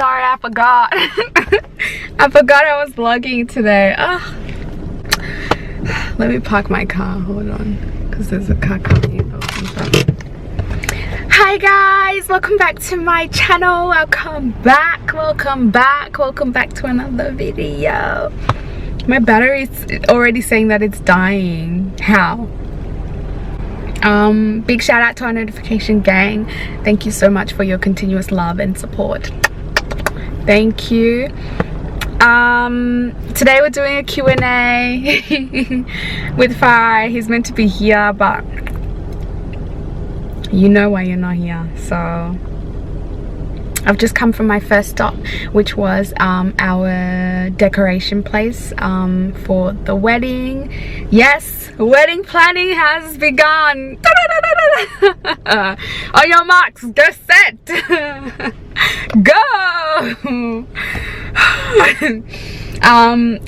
sorry, I forgot. I forgot I was vlogging today. Let me park my car, hold on, because there's a car coming in. Hi guys, welcome back to my channel. Welcome back to another video. My battery is already saying that it's dying. How? Big shout out to our notification gang. Thank you so much for your continuous love and support. Thank you. Today we're doing a Q&A with FARAI. He's meant to be here, but you know why you're not here. So I've just come from my first stop, which was our decoration place for the wedding. Yes, wedding planning has begun. On your marks, get set, go.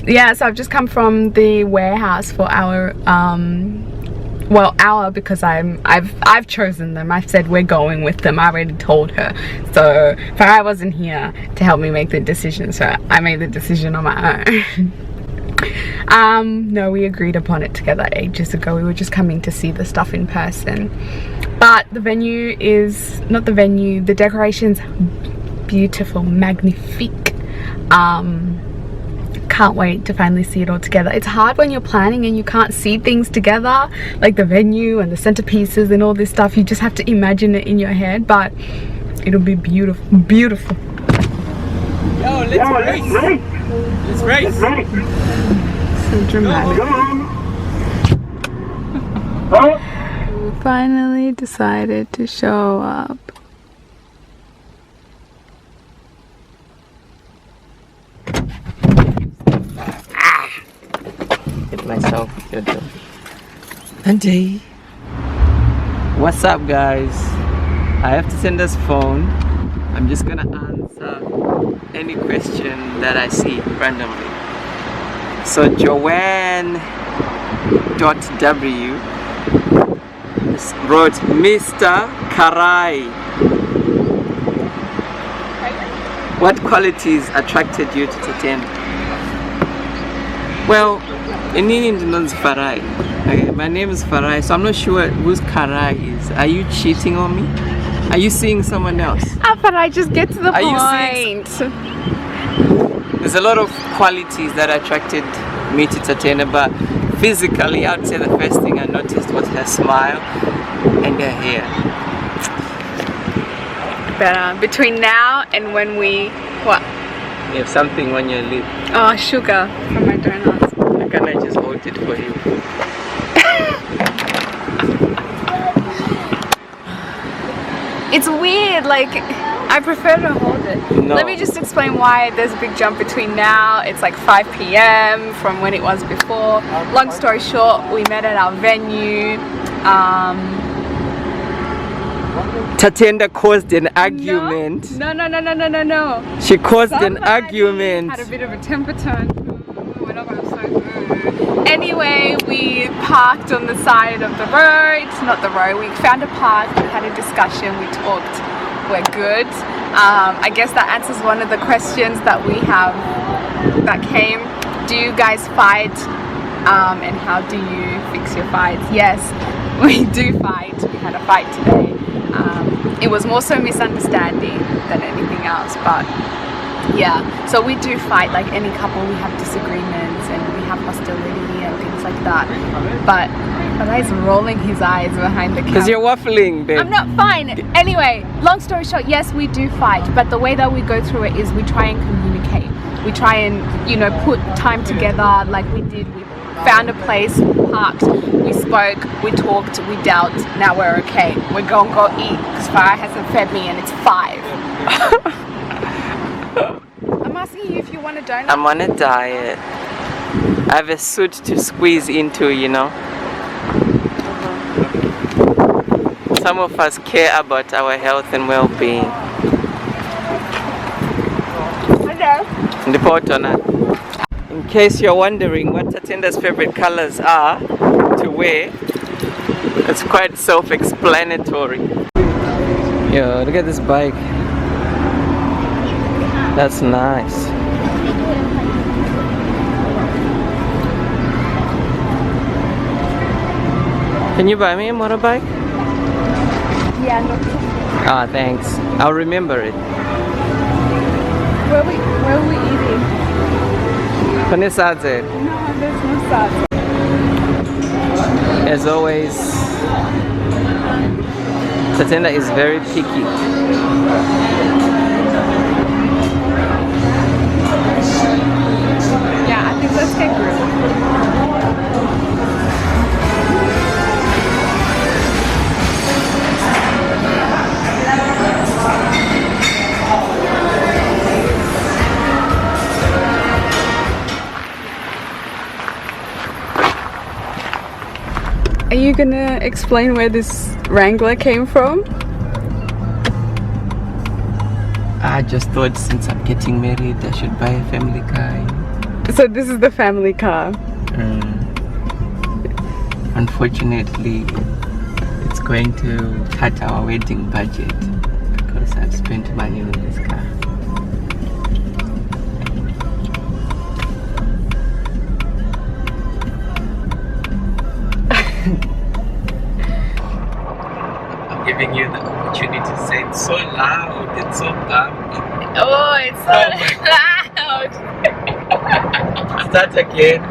Yeah, so I've just come from the warehouse for our because I've chosen them. I've said we're going with them. I already told her. So FARAI wasn't here to help me make the decision, so I made the decision on my own. No, we agreed upon it together ages ago. We were just coming to see the stuff in person. But the venue is not the venue. The decoration's beautiful, magnifique. Can't wait to finally see it all together. It's hard when you're planning and you can't see things together, like the venue and the centerpieces and all this stuff. You just have to imagine it in your head, but it'll be beautiful, beautiful. Yo, let's race. So dramatic. We finally decided to show up. Myself, Auntie, what's up, guys? I have to send this phone. I'm just gonna answer any question that I see randomly. So Joanne.w wrote Mr. Farai. What qualities attracted you to tatenda? Well, in Indian it's FARAI. Okay, my name is FARAI, so I'm not sure whose Farai is. Are you cheating on me? Are you seeing someone else? FARAI, just get to the point. There's a lot of qualities that attracted me to tatenda, but physically, I'd say the first thing I noticed was her smile and her hair. Better between now and when we what? You have something on your lip. Oh, sugar from my donuts. Can I just hold it for you? It's weird, like I prefer to hold it. No. Let me just explain why there's a big jump between now. It's like 5 p.m. from when it was before. Long story short, we met at our venue. Tatenda caused an argument. No. She caused an argument. Had a bit of a temper tantrum. Anyway, we parked on the side of the road. Not the road, we found a park, we had a discussion, we talked, we're good. I guess that answers one of the questions that we have that came. Do you guys fight? And how do you fix your fights? Yes, we do fight. We had a fight today. It was more so misunderstanding than anything else, but yeah, so we do fight like any couple. We have disagreements and we have hostility and things like that, but he's rolling his eyes behind the camera because you're waffling, babe. I'm not fine. Anyway, long story short, yes, we do fight, but the way that we go through it is we try and communicate. We try and, you know, put time together like we did. We found a place, we parked, we spoke, we talked, we dealt. Now we're okay. We're gonna go eat because FARAI hasn't fed me and it's 5. I'm asking you if you want a donut. I'm on a diet. I have a suit to squeeze into, you know. Some of us care about our health and well-being. Hello. In case you're wondering what tatenda's favorite colors are to wear, it's quite self-explanatory. Yo, look at this bike. That's nice. Can you buy me a motorbike? Yeah, no. Ah, thanks. I'll remember it. Where are we eating? Konesadze. No, there's no sauce. As always, Tatenda is very picky. Yeah, I think let's take room. Are you gonna explain where this Wrangler came from? I just thought since I'm getting married, I should buy a family car. So this is the family car. Unfortunately, it's going to cut our wedding budget because I've spent money on this car. I'm giving you the opportunity to say it's so loud, it's so bumpy. Oh, it's so loud. Start again.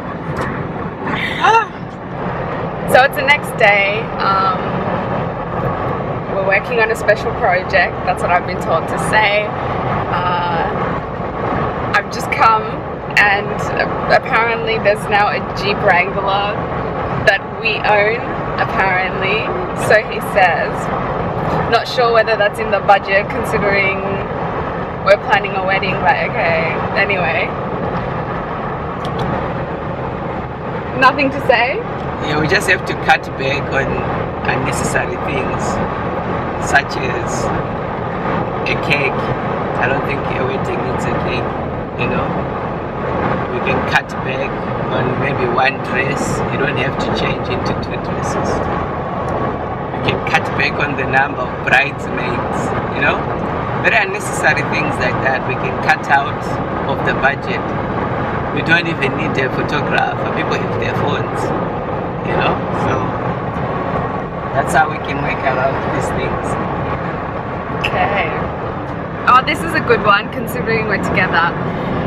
So it's the next day. We're working on a special project. That's what I've been told to say. I've just come, and apparently there's now a Jeep Wrangler that we own, apparently. So he says. Not sure whether that's in the budget, considering we're planning a wedding, but okay. Anyway. Nothing to say? Yeah, we just have to cut back on unnecessary things, such as a cake. I don't think a wedding needs a cake, you know. We can cut back on maybe one dress. You don't have to change into two dresses. We can cut back on the number of bridesmaids, you know. Very unnecessary things like that we can cut out of the budget. We don't even need a photographer. People have their phones, you know. So that's how we can work around these things. Okay. Oh, this is a good one, considering we're together.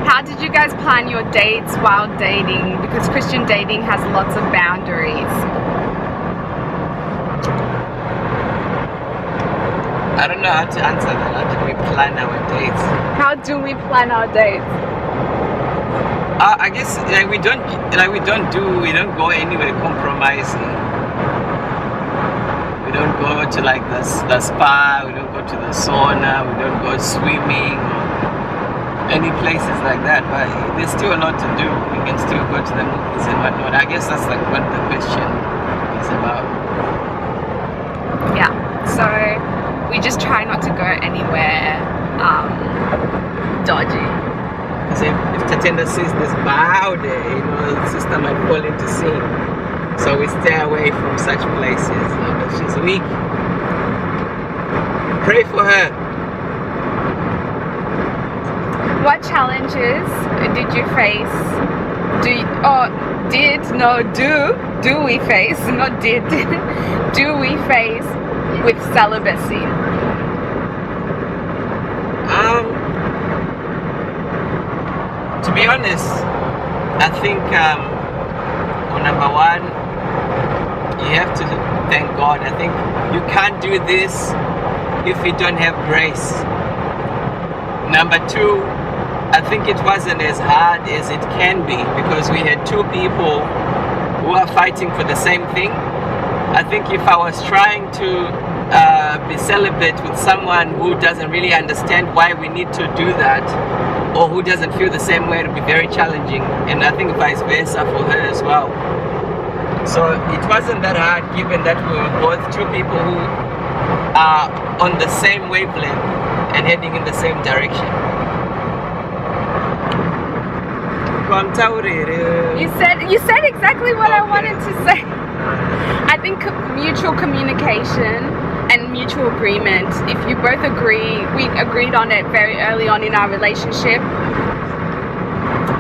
How did you guys plan your dates while dating? Because Christian dating has lots of boundaries. I don't know how to answer that. How do we plan our dates? How do we plan our dates? I guess we don't go anywhere compromising. We don't go to like the spa. We don't go to the sauna. We don't go swimming. Any places like that. But there's still a lot to do. We can still go to the movies and whatnot. I guess that's like what the question is about. Yeah. So we just try not to go anywhere dodgy. Because if Tatenda sees this bow there, you know, the sister might fall into sin. So we stay away from such places. You know, she's weak. Pray for her. What challenges did you face? Do we face? Not did. Do we face with celibacy? To be honest, I think number one, you have to thank God. I think you can't do this if you don't have grace. Number two, I think it wasn't as hard as it can be because we had two people who are fighting for the same thing. I think if I was trying to be celibate with someone who doesn't really understand why we need to do that, or who doesn't feel the same way, it would be very challenging, and I think vice versa for her as well. So it wasn't that hard, given that we were both two people who are on the same wavelength and heading in the same direction. You said exactly what I wanted to say. I think mutual communication and mutual agreement. If you both agree, we agreed on it very early on in our relationship.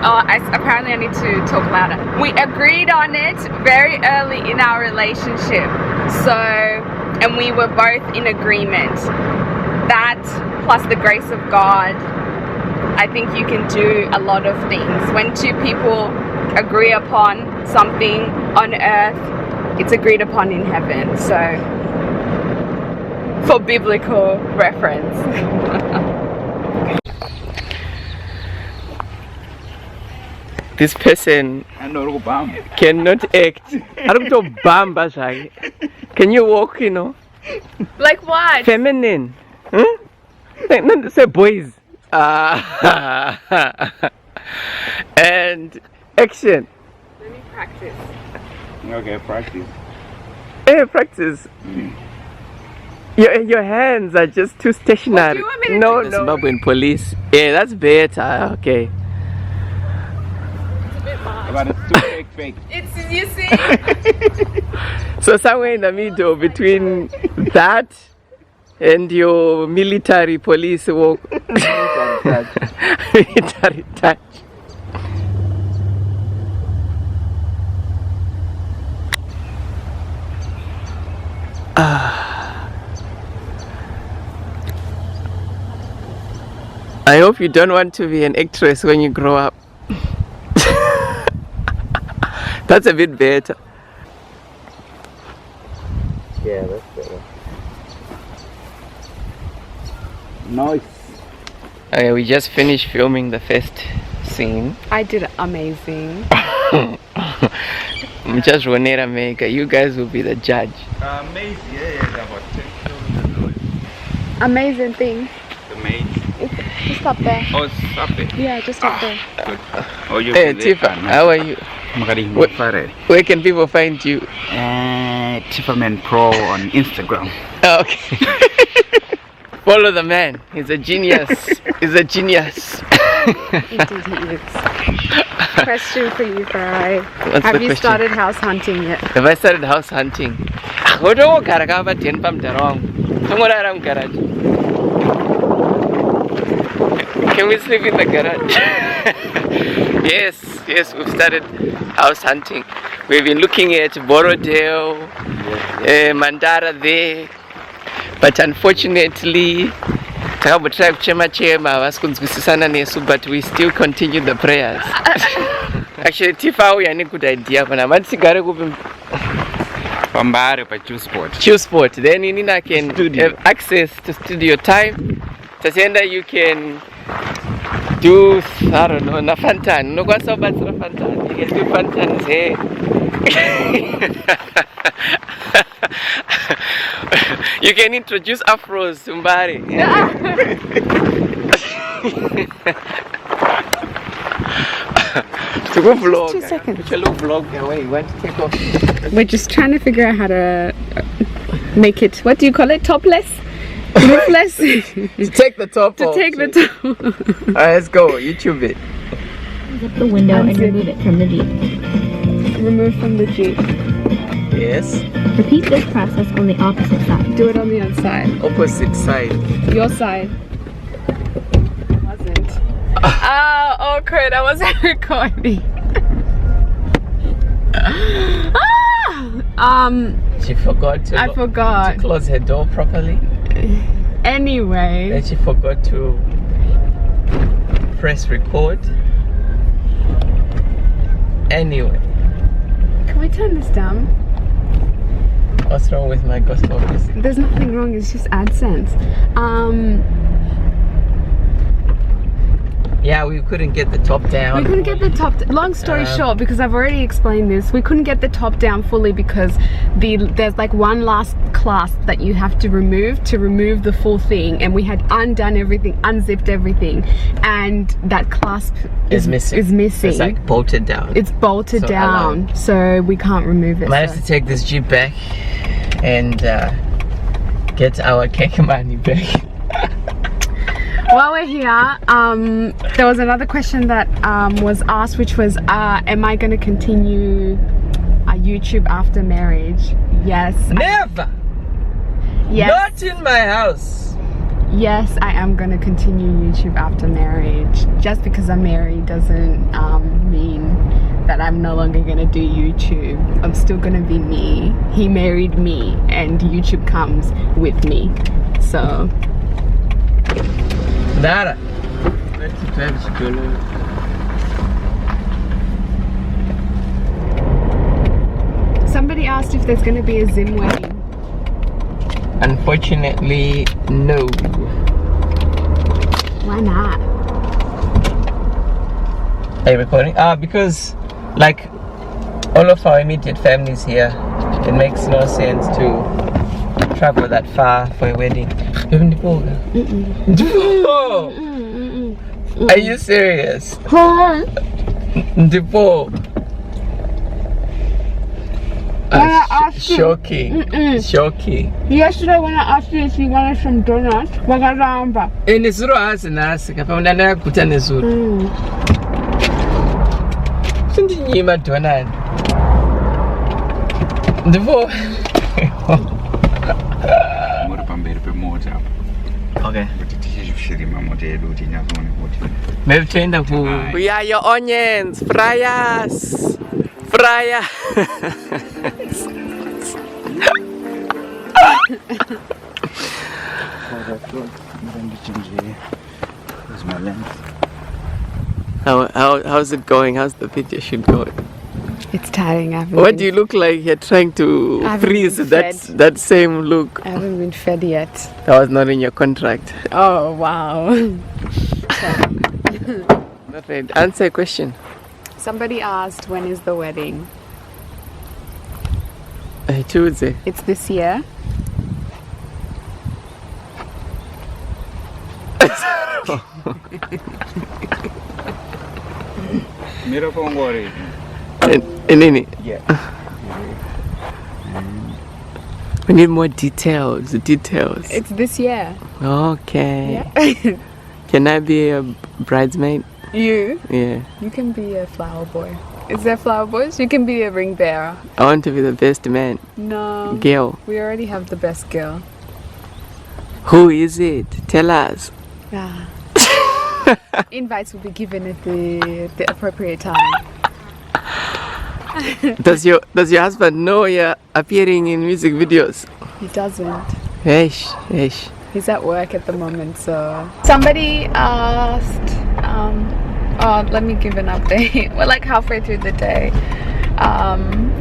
Oh, apparently I need to talk louder. We agreed on it very early in our relationship. So, and we were both in agreement. That plus the grace of God, I think you can do a lot of things. When two people agree upon something on earth, it's agreed upon in heaven. So, for biblical reference. This person cannot act. Can you walk, you know? Like what? Feminine. No, say boys. And action. Let me practice. Okay, practice. Hey, practice. Your hands are just too stationary. What do you want me to No, do? no. Zimbabwean police. Yeah, that's better. Okay. It's a bit much. But it's too fake. It's, you see? So somewhere in the middle between that and your military police walk. Military touch. I hope you don't want to be an actress when you grow up. That's a bit better. Yeah, that's better. Nice. Okay, we just finished filming the first scene. I did amazing. Just Ronera Maker. You guys will be the judge. Amazing. Yeah, about 10 kilometers. Amazing thing. The maze. Just up there. Oh, stop it. Yeah, just up there. Good. Oh, you Hey Tifa, how are you? FARAI. Where can people find you? Tifaman Pro on Instagram. Okay. Follow the man. He's a genius. He's a genius. Indeed he is. Question for you, FARAI. What's Have the you question? started house hunting yet? Have I started house hunting? Can we sleep in the garage? Yes, we've started house hunting. We've been looking at Borodale, Mandara there, but unfortunately, but we still continue the prayers. Actually, Tifa, we have a good idea. Pambare by Juiceport. Juiceport. Then Nina can have access to studio time. Tatenda, you can do, I don't know, na fantan. No go so bad na fantan. You can do fantans here. You can introduce afros to Mbari. To go vlog. 2 seconds. Which little vlog away. You want to take off? We're just trying to figure out how to make it, what do you call it, topless? Roofless? To take the top To off. take the top. Alright, let's go. YouTube it. Zip the window and remove it from the Jeep. Remove from the Jeep. Yes. Repeat this process on the opposite side. Do it on the other side. Opposite side. Your side. Wasn't. Oh, awkward. I wasn't recording. She forgot to. I forgot. To close her door properly. Anyway. And she forgot to press record. Anyway, Can we turn this down? what's wrong with my gospel music? There's nothing wrong. It's just AdSense. Yeah, we couldn't get the top down. We couldn't get the top. Long story short, because I've already explained this, we couldn't get the top down fully because there's like one last clasp that you have to remove the full thing, and we had undone everything, unzipped everything, and that clasp is missing. It's like bolted down. It's bolted So down, so we can't remove it. Might have to take this Jeep back and get our cake money back. While we're here, there was another question that was asked, which was, am I going to continue YouTube after marriage? Yes. Never! Yes. Not in my house. Yes, I am going to continue YouTube after marriage. Just because I'm married doesn't mean that I'm no longer going to do YouTube. I'm still going to be me. He married me and YouTube comes with me. So... Nada. Somebody asked if there's going to be a Zim wedding. Unfortunately, no. Why not? Are you recording? Because like all of our immediate families here, it makes no sense to travel that far for a wedding. Are you serious? Ndipo. Shocking. Shocking. Yesterday when I asked you if you wanted some donuts, wakaramba. Nesuru hasi nasi kapamunda ndakuta nesuru. Sindinyima donut. Ndipo. Muri pamberi pemota. Okay. Kuti tichishirima mota yedu kuti inyazoone kuti. Maybe tenda ku. We are your onions, fryers. Fryer. How's it going? How's the video shoot going? It's tiring. What do you look like? You're trying to freeze that same look. I haven't been fed yet. That was not in your contract. Oh wow. Not right. Answer a question. Somebody asked when is the wedding? Tuesday. It's this year. Mira pongori. Nini? Yeah. We need more details. Details. It's this year. Okay. Yeah. Can I be a bridesmaid? You? Yeah. You can be a flower boy. Is there flower boys? You can be a ring bearer. I want to be the best man. No. Girl. We already have the best girl. Who is it? Tell us. Ah. Invites will be given at the appropriate time. Does your husband know you're appearing in music videos? He doesn't. Eish. He's at work at the moment, so... Somebody asked... let me give an update. We're like halfway through the day.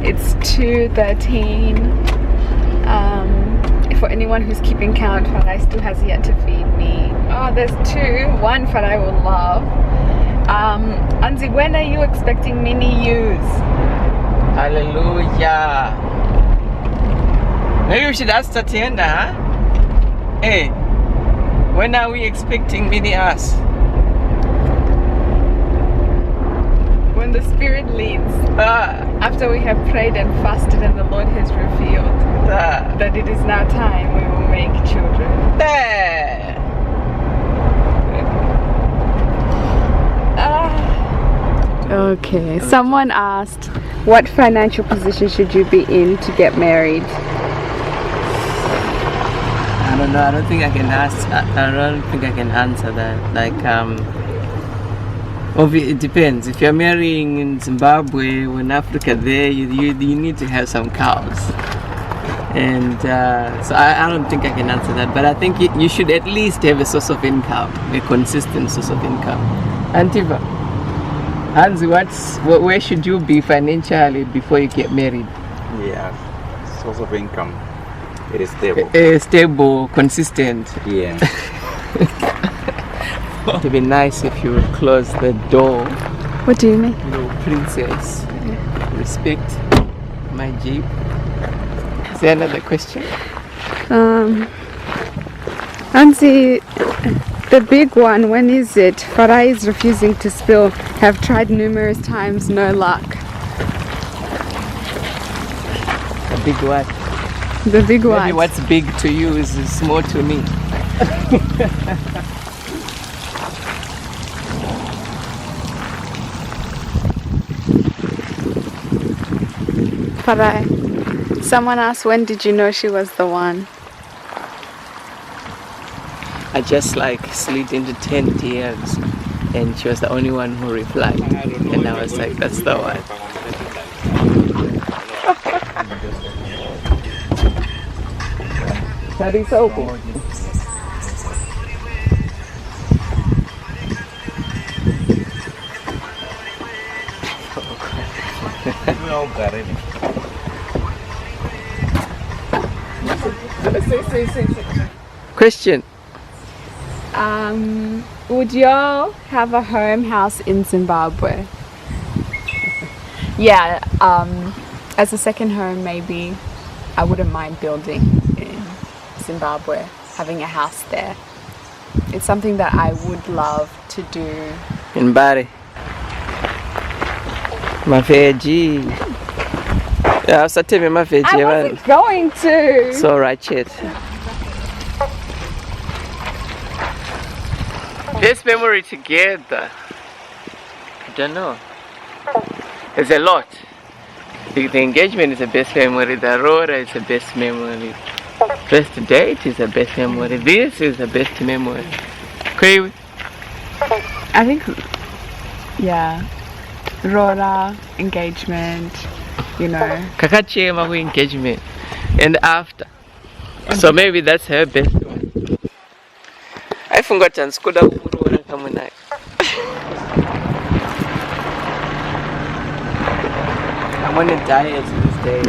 It's 2:13. For anyone who's keeping count, FARAI still has yet to feed me. Oh, there's two. One FARAI will love. Anzi, when are you expecting mini yous? Hallelujah. Maybe we should ask Tatenda, huh? Hey, when are we expecting mini us? When the Spirit leads. After we have prayed and fasted and the Lord has revealed that it is now time we will make children. Okay, someone asked, what financial position should you be in to get married? I don't know. I don't think I can answer that. Like, it depends. If you're marrying in Zimbabwe or in Africa, there you need to have some cows, and so I don't think I can answer that. But I think you should at least have a source of income, a consistent source of income. Antiva, Hansi, where should you be financially before you get married? Yeah. Source of income. It is stable. Stable, consistent. Yeah. It would be nice if you would close the door. What do you mean? No, princess. Respect my Jeep. Is there another question? Anzi, the big one, when is it? FARAI is refusing to spill. Have tried numerous times, no luck. A big what? The big one. Maybe what's big to you is small to me. FARAI, someone asked, when did you know she was the one? I just like slid into 10 DMs and she was the only one who replied, and I was like, that's the one. Question. Would y'all have a home house in Zimbabwe? Yeah, as a second home, maybe I wouldn't mind building in Zimbabwe, having a house there. It's something that I would love to do. In Bari. Mafeji. Yeah, I was telling me Mafeji. I wasn't going to. So ratchet. Best memory together. I don't know. There's a lot. The engagement is the best memory. The road is the best memory. First date is the best memory. This is the best memory. Crazy. I think, yeah, Rora, engagement, you know. Kakachema with engagement. And after. So maybe that's her best one. I forgot to Skoda Kuru come night. I'm on a diet these days.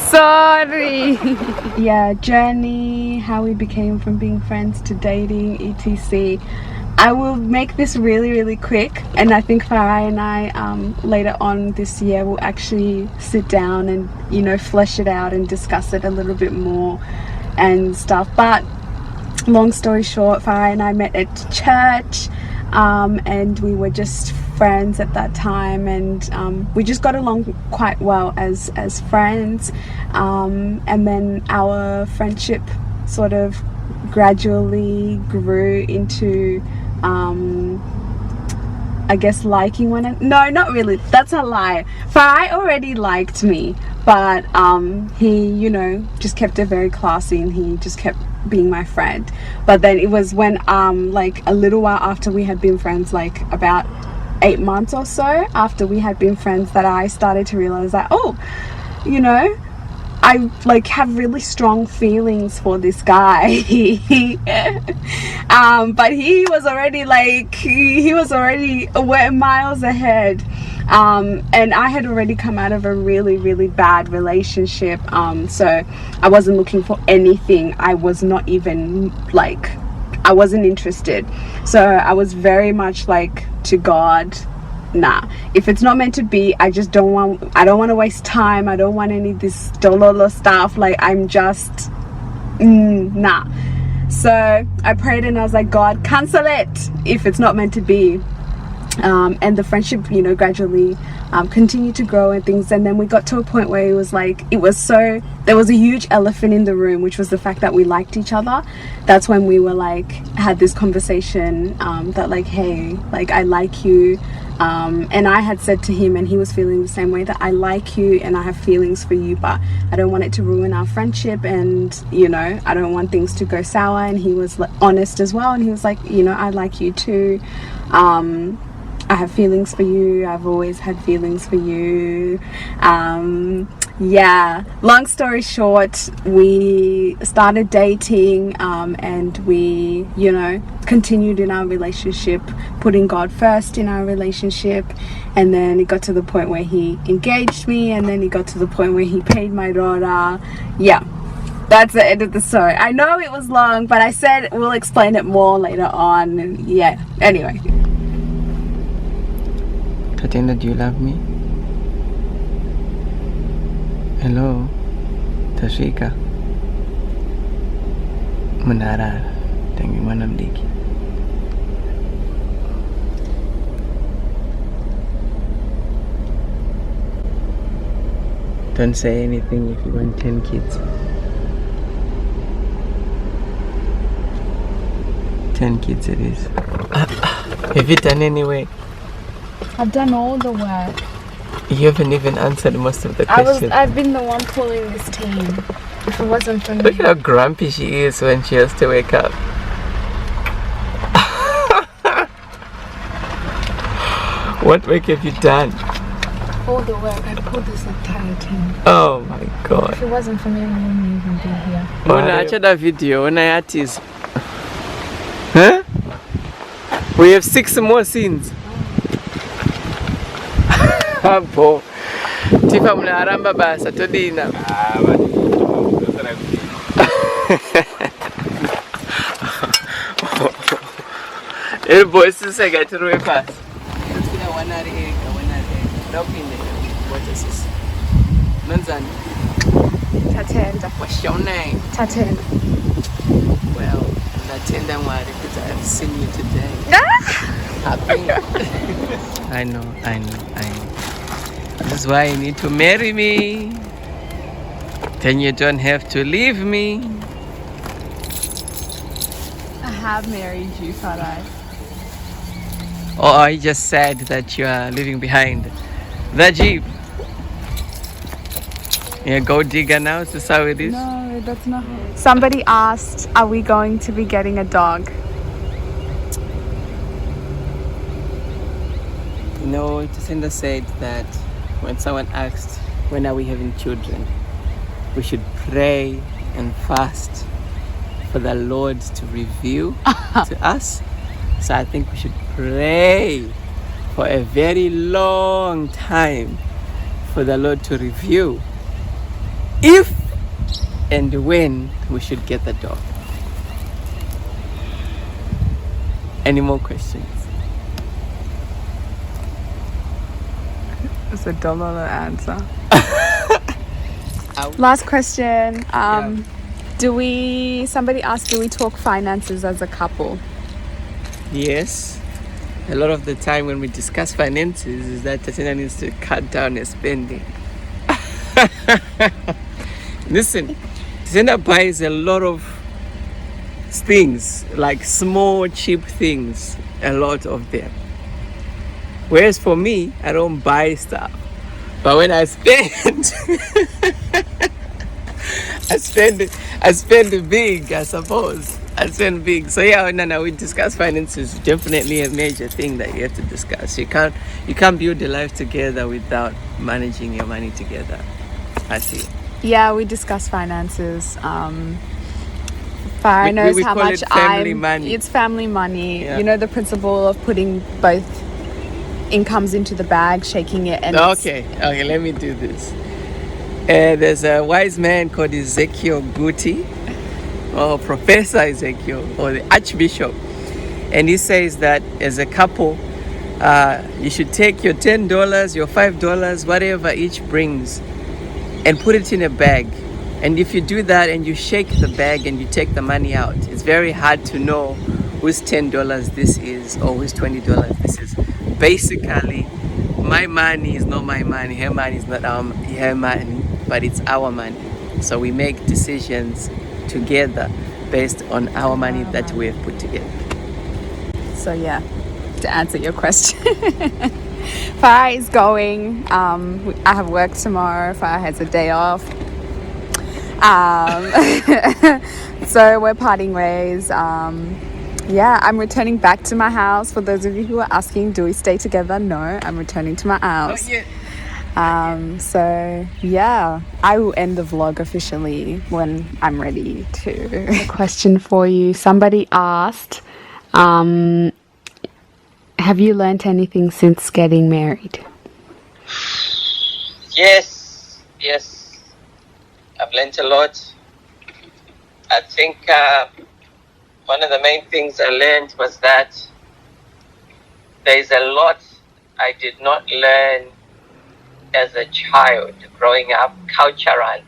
Sorry. Yeah, journey, how we became from being friends to dating, etc. I will make this really quick, and I think FARAI and I later on this year will actually sit down and, you know, flesh it out and discuss it a little bit more and stuff. But long story short, FARAI and I met at church, and we were just friends at that time, and we just got along quite well as friends, and then our friendship sort of gradually grew into I guess liking one another. No, not really, that's a lie. FARAI already liked me, but he, you know, just kept it very classy, and he just kept being my friend. But then it was when like a little while after we had been friends, like about 8 months or so after we had been friends, that I started to realize that, oh, you know, I like have really strong feelings for this guy. But he was already like, he was already miles ahead, and I had already come out of a really bad relationship, so I wasn't looking for anything. I was not even like, I wasn't interested. So I was very much like to God, nah, if it's not meant to be, I don't want to waste time. I don't want any of this dololo stuff. Like, I'm just nah. So I prayed and I was like, God, cancel it if it's not meant to be. And the friendship, you know, gradually continued to grow and things. And then we got to a point where it was like, there was a huge elephant in the room, which was the fact that we liked each other. That's when we were like, had this conversation that like, hey, like, I like you. And I had said to him, and he was feeling the same way, that I like you and I have feelings for you, but I don't want it to ruin our friendship, and, you know, I don't want things to go sour. And he was like, honest as well, and he was like, you know, I like you too. I have feelings for you. I've always had feelings for you. Yeah, long story short, we started dating, and we, you know, continued in our relationship, putting God first in our relationship. And then it got to the point where he engaged me, and then it got to the point where he paid my daughter. Yeah, that's the end of the story. I know it was long, but I said we'll explain it more later on. And yeah, anyway. Tatenda, do you love me? Hello, Tashika. Munara, tangi mwanamdiki. Don't say anything if you want 10 kids. 10 kids it is. Have you done any work? I've done all the work. You haven't even answered most of the questions. I've been the one pulling this team. If it wasn't for Look me. how grumpy she is when she has to wake up. What work have you done? All the work. I pulled this entire team. Oh my god. If it wasn't for me, we wouldn't even be here. Unaacha da video, unayati's. Huh? We have 6 more scenes. Hapo. Tifa mnaramba basa todina. El boy sisa gatiruwe pass. Tina wanari Ndopinde. What is this? Nonzani. Tatenda. What's your name? Tatenda. Well, Tatenda Mwari, because I have seen you today. Happy. I know. This is why you need to marry me. Then you don't have to leave me. I have married you, FARAI. Or I just said that you are leaving behind the Jeep. You're a gold digger now, is this how it is? No, that's not. Somebody asked, are we going to be getting a dog? You know, Jacinda said that when someone asked, when are we having children, we should pray and fast for the Lord to reveal to us. So I think we should pray for a very long time for the Lord to reveal if and when we should get the dog. Any more questions? It's a dollar answer. Last question. Somebody asked, do we talk finances as a couple? Yes. A lot of the time when we discuss finances is that Tatina needs to cut down her spending. Listen, Tatina buys a lot of things, like small, cheap things, a lot of them. Whereas for me, I don't buy stuff. But when I spend, I spend big, I suppose. I spend big. So yeah, no, we discuss finances. Definitely a major thing that you have to discuss. You can't build a life together without managing your money together. I see. Yeah, we discuss finances. Farah knows we how call much it family money. It's family money. Yeah. You know the principle of putting both incomes into the bag, shaking it, and Okay, let me do this. There's a wise man called Ezekiel Guti, or Professor Ezekiel, or the Archbishop, and he says that as a couple, you should take your $10, your $5, whatever each brings, and put it in a bag. And if you do that and you shake the bag and you take the money out, it's very hard to know whose $10 this is or whose $20 this is. Basically, my money is not my money, her money is not her money, but it's our money. So we make decisions together based on our money that we have put together. So yeah, to answer your question, Farah is going. I have work tomorrow. Farah has a day off. So we're parting ways. Yeah, I'm returning back to my house. For those of you who are asking, do we stay together? No, I'm returning to my house. So yeah, I will end the vlog officially when I'm ready to. A question for you. Somebody asked, have you learnt anything since getting married? Yes. I've learned a lot. I think one of the main things I learned was that there's a lot I did not learn as a child growing up culturally.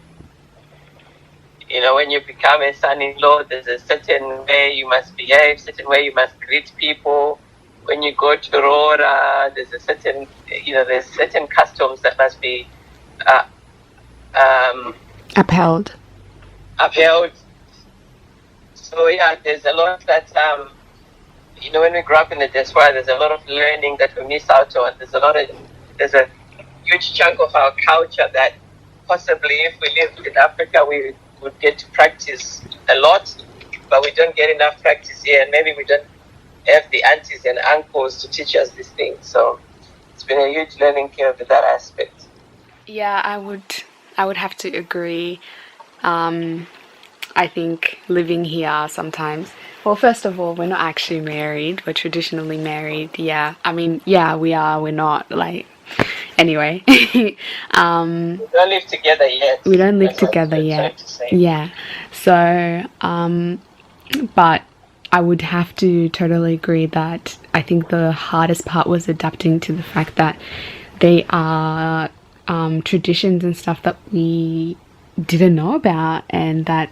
You know, when you become a son-in-law, there's a certain way you must behave, certain way you must greet people. When you go to Rora, there's a certain, there's certain customs that must be Upheld. So yeah, there's a lot that, when we grow up in the diaspora, there's a lot of learning that we miss out on. There's a huge chunk of our culture that possibly if we lived in Africa, we would get to practice a lot, but we don't get enough practice here, and maybe we don't have the aunties and uncles to teach us these things. So it's been a huge learning curve in that aspect. Yeah, I would have to agree. I think living here sometimes, well, first of all, we're not actually married, we're traditionally married. Yeah, I mean, yeah, we are, we're not, like, anyway. We don't live together yet. We don't live That's what together I'm yet. trying to say. Yeah. So, but I would have to totally agree that I think the hardest part was adapting to the fact that they are traditions and stuff that we didn't know about, and that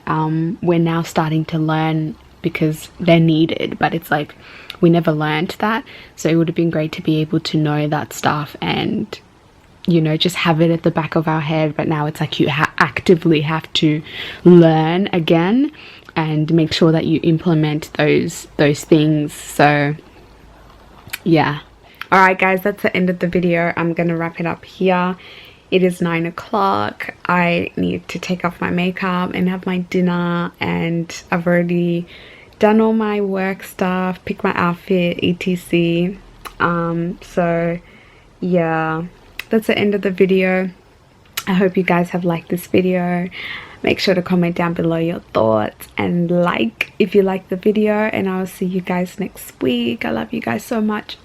we're now starting to learn because they're needed, but it's like we never learned that. So it would have been great to be able to know that stuff and, you know, just have it at the back of our head. But now it's like you actively have to learn again and make sure that you implement those things. So yeah. Alright guys, that's the end of the video. I'm gonna wrap it up here. It is 9 o'clock. I need to take off my makeup and have my dinner, and I've already done all my work stuff, picked my outfit, etc. So yeah, that's the end of the video. I hope you guys have liked this video. Make sure to comment down below your thoughts and like if you like the video, and I'll see you guys next week. I love you guys so much.